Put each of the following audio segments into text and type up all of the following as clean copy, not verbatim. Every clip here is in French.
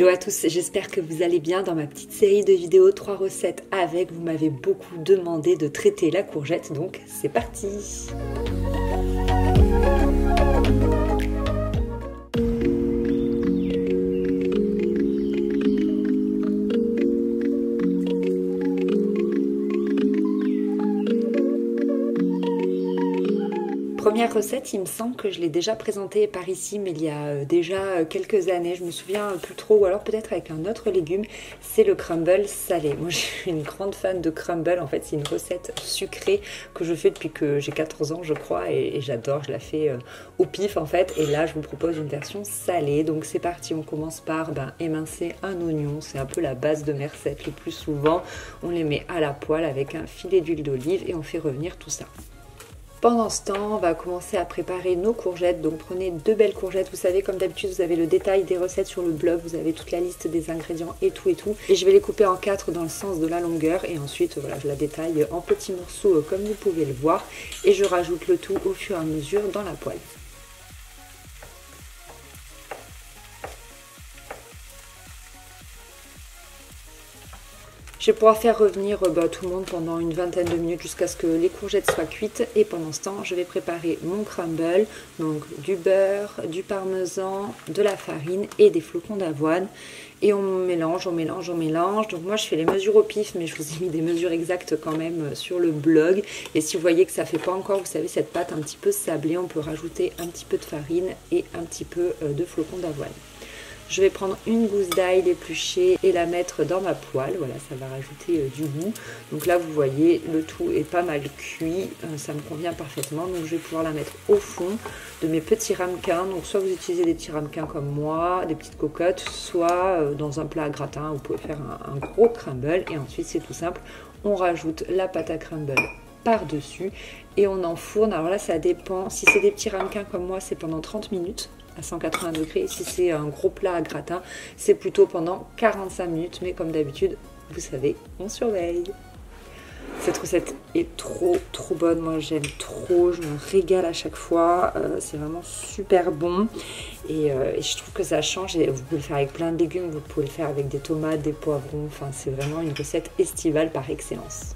Hello à tous, j'espère que vous allez bien. Dans ma petite série de vidéos 3 recettes avec, vous m'avez beaucoup demandé de traiter la courgette, donc c'est parti. Première recette, il me semble que je l'ai déjà présentée par ici, mais il y a déjà quelques années, je me souviens plus trop, ou alors peut-être avec un autre légume, c'est le crumble salé. Moi je suis une grande fan de crumble, en fait c'est une recette sucrée que je fais depuis que j'ai 14 ans je crois, et j'adore, je la fais au pif en fait, et là je vous propose une version salée. Donc c'est parti, on commence par émincer un oignon, c'est un peu la base de mes recettes le plus souvent. On les met à la poêle avec un filet d'huile d'olive et on fait revenir tout ça. Pendant ce temps, on va commencer à préparer nos courgettes. Donc prenez deux belles courgettes. Vous savez, comme d'habitude, vous avez le détail des recettes sur le blog. Vous avez toute la liste des ingrédients et tout et tout. Et je vais les couper en 4 dans le sens de la longueur. Et ensuite, voilà, je la détaille en petits morceaux comme vous pouvez le voir. Et je rajoute le tout au fur et à mesure dans la poêle. Je vais pouvoir faire revenir tout le monde pendant une vingtaine de minutes jusqu'à ce que les courgettes soient cuites. Et pendant ce temps, je vais préparer mon crumble. Donc du beurre, du parmesan, de la farine et des flocons d'avoine. Et on mélange, on mélange, on mélange. Donc moi je fais les mesures au pif, mais je vous ai mis des mesures exactes quand même sur le blog. Et si vous voyez que ça ne fait pas encore, vous savez, cette pâte un petit peu sablée, on peut rajouter un petit peu de farine et un petit peu de flocons d'avoine. Je vais prendre une gousse d'ail épluchée et la mettre dans ma poêle. Voilà, ça va rajouter du goût. Donc là, vous voyez, le tout est pas mal cuit. Ça me convient parfaitement. Donc je vais pouvoir la mettre au fond de mes petits ramequins. Donc soit vous utilisez des petits ramequins comme moi, des petites cocottes, soit dans un plat à gratin, vous pouvez faire un gros crumble. Et ensuite, c'est tout simple. On rajoute la pâte à crumble par-dessus et on enfourne. Alors là, ça dépend. Si c'est des petits ramequins comme moi, c'est pendant 30 minutes. À 180 degrés. Si c'est un gros plat à gratin, c'est plutôt pendant 45 minutes. Mais comme d'habitude, vous savez, on surveille. Cette recette est trop bonne. Moi, j'aime trop. Je me régale à chaque fois. C'est vraiment super bon. Et je trouve que ça change. Et vous pouvez le faire avec plein de légumes. Vous pouvez le faire avec des tomates, des poivrons. Enfin, c'est vraiment une recette estivale par excellence.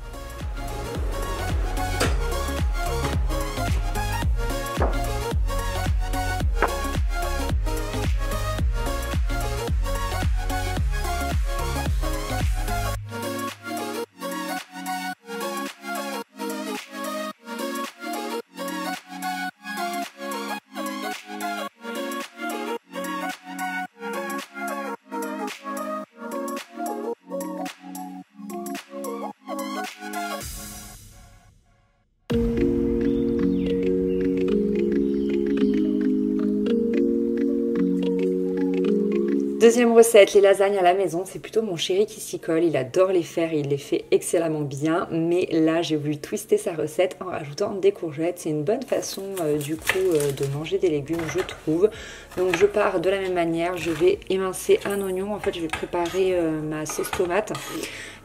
Deuxième recette, les lasagnes à la maison, c'est plutôt mon chéri qui s'y colle, il adore les faire et il les fait excellemment bien, mais là j'ai voulu twister sa recette en rajoutant des courgettes. C'est une bonne façon du coup de manger des légumes, je trouve. Donc je pars de la même manière, je vais émincer un oignon, en fait je vais préparer ma sauce tomate.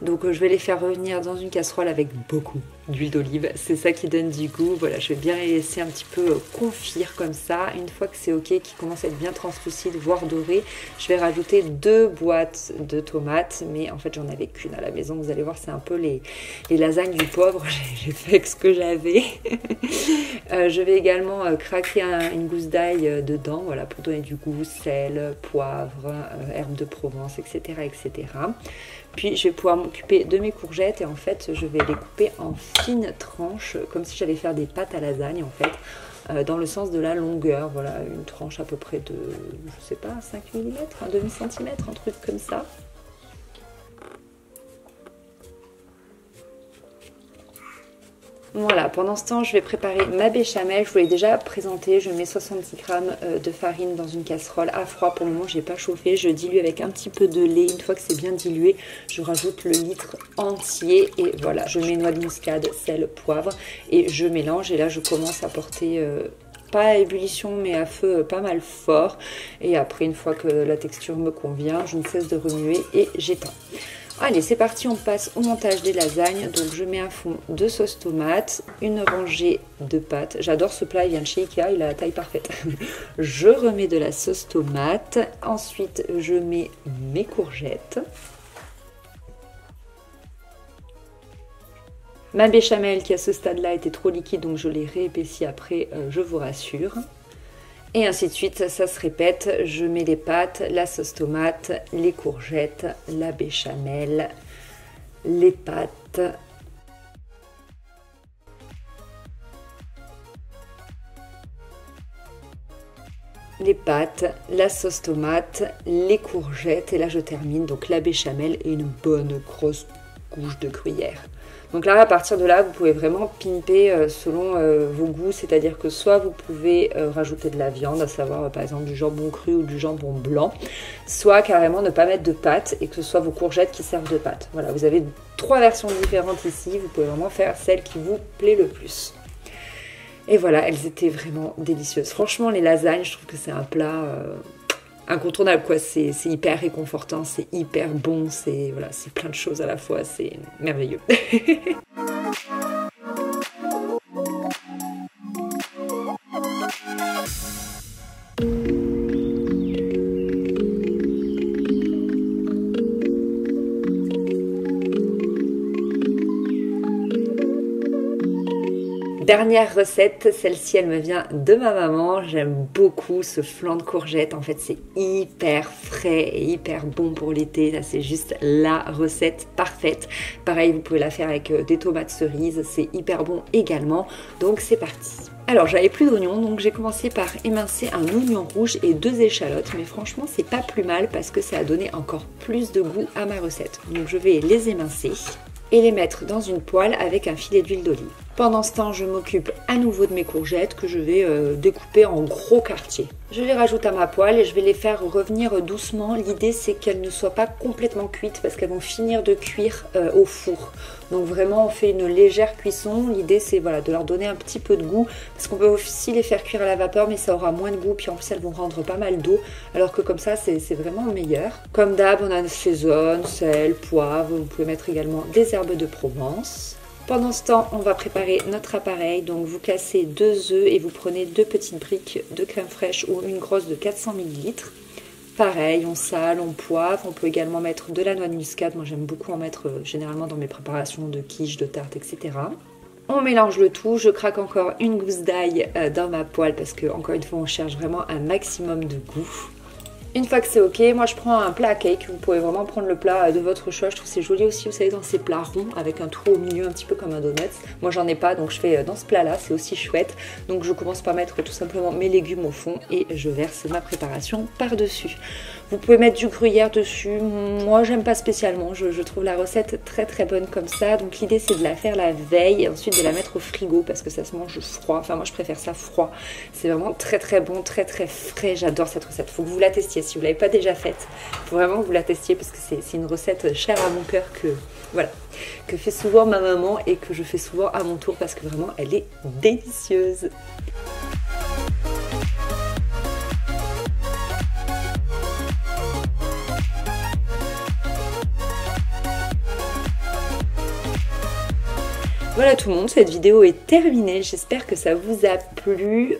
Donc je vais les faire revenir dans une casserole avec beaucoup d'huile d'olive, c'est ça qui donne du goût. Voilà, je vais bien les laisser un petit peu confire comme ça. Une fois que c'est ok, qui commence à être bien translucide, voire doré, je vais rajouter 2 boîtes de tomates, mais en fait j'en avais qu'une à la maison. Vous allez voir, c'est un peu les lasagnes du pauvre, j'ai fait avec ce que j'avais. Je vais également craquer une gousse d'ail dedans, voilà, pour donner du goût, sel, poivre, herbes de Provence, etc., etc. Puis je vais pouvoir m'occuper de mes courgettes et en fait je vais les couper en fines tranches, comme si j'allais faire des pâtes à lasagne en fait, dans le sens de la longueur. Voilà, une tranche à peu près de, je sais pas, 5 mm, un demi-centimètre, un truc comme ça. Voilà, pendant ce temps, je vais préparer ma béchamel. Je vous l'ai déjà présenté. Je mets 70 g de farine dans une casserole à froid. Pour le moment, je n'ai pas chauffé. Je dilue avec un petit peu de lait. Une fois que c'est bien dilué, je rajoute le litre entier. Et voilà, je mets noix de muscade, sel, poivre. Et je mélange. Et là, je commence à porter... pas à ébullition mais à feu pas mal fort. Et après, une fois que la texture me convient, je ne cesse de remuer et j'éteins. Allez, c'est parti, on passe au montage des lasagnes. Donc je mets un fond de sauce tomate, une rangée de pâtes. J'adore ce plat, il vient de chez Ikea, il a la taille parfaite. Je remets de la sauce tomate. Ensuite, je mets mes courgettes. Ma béchamel qui à ce stade-là était trop liquide, donc je l'ai réépaissie après, je vous rassure. Et ainsi de suite, ça se répète. Je mets les pâtes, la sauce tomate, les courgettes, la béchamel, les pâtes. Les pâtes, la sauce tomate, les courgettes. Et là, je termine. Donc la béchamel et une bonne grosse couche de gruyère. Donc là, à partir de là, vous pouvez vraiment pimper selon vos goûts, c'est-à-dire que soit vous pouvez rajouter de la viande, à savoir par exemple du jambon cru ou du jambon blanc, soit carrément ne pas mettre de pâte et que ce soit vos courgettes qui servent de pâte. Voilà, vous avez 3 versions différentes ici, vous pouvez vraiment faire celle qui vous plaît le plus. Et voilà, elles étaient vraiment délicieuses. Franchement, les lasagnes, je trouve que c'est un plat incontournable, quoi. C'est hyper réconfortant, c'est hyper bon, c'est voilà, c'est plein de choses à la fois, c'est merveilleux. Dernière recette, celle-ci elle me vient de ma maman, j'aime beaucoup ce flan de courgettes, en fait c'est hyper frais et hyper bon pour l'été, là c'est juste la recette parfaite. Pareil vous pouvez la faire avec des tomates cerises, c'est hyper bon également, donc c'est parti. Alors j'avais plus d'oignons, donc j'ai commencé par émincer un oignon rouge et 2 échalotes, mais franchement c'est pas plus mal parce que ça a donné encore plus de goût à ma recette. Donc je vais les émincer et les mettre dans une poêle avec un filet d'huile d'olive. Pendant ce temps, je m'occupe à nouveau de mes courgettes que je vais découper en gros quartiers. Je les rajoute à ma poêle et je vais les faire revenir doucement. L'idée, c'est qu'elles ne soient pas complètement cuites parce qu'elles vont finir de cuire au four. Donc vraiment, on fait une légère cuisson. L'idée, c'est voilà, de leur donner un petit peu de goût parce qu'on peut aussi les faire cuire à la vapeur, mais ça aura moins de goût. Puis en plus, elles vont rendre pas mal d'eau, alors que comme ça, c'est vraiment meilleur. Comme d'hab, on assaisonne, sel, poivre. Vous pouvez mettre également des herbes de Provence. Pendant ce temps, on va préparer notre appareil. Donc vous cassez 2 œufs et vous prenez 2 petites briques de crème fraîche ou une grosse de 400 ml. Pareil, on sale, on poivre. On peut également mettre de la noix de muscade. Moi j'aime beaucoup en mettre généralement dans mes préparations de quiche, de tarte, etc. On mélange le tout. Je craque encore une gousse d'ail dans ma poêle parce que encore une fois on cherche vraiment un maximum de goût. Une fois que c'est ok, moi je prends un plat à cake, vous pouvez vraiment prendre le plat de votre choix, je trouve c'est joli aussi, vous savez, dans ces plats ronds avec un trou au milieu, un petit peu comme un donut. Moi j'en ai pas, donc je fais dans ce plat là, c'est aussi chouette. Donc je commence par mettre tout simplement mes légumes au fond et je verse ma préparation par-dessus. Vous pouvez mettre du gruyère dessus, moi j'aime pas spécialement, je trouve la recette très très bonne comme ça. Donc l'idée c'est de la faire la veille et ensuite de la mettre au frigo parce que ça se mange froid, enfin moi je préfère ça froid. C'est vraiment très très bon, très très frais, j'adore cette recette, faut que vous la testiez. Si vous ne l'avez pas déjà faite, il faut vraiment que vous la testiez parce que c'est une recette chère à mon cœur que fait souvent ma maman et que je fais souvent à mon tour parce que vraiment elle est délicieuse. Voilà tout le monde, cette vidéo est terminée, j'espère que ça vous a plu.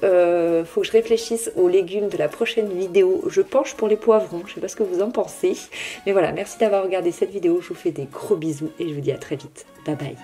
Faut que je réfléchisse aux légumes de la prochaine vidéo. Je penche pour les poivrons, je sais pas ce que vous en pensez. Mais voilà, merci d'avoir regardé cette vidéo, je vous fais des gros bisous et je vous dis à très vite. Bye bye.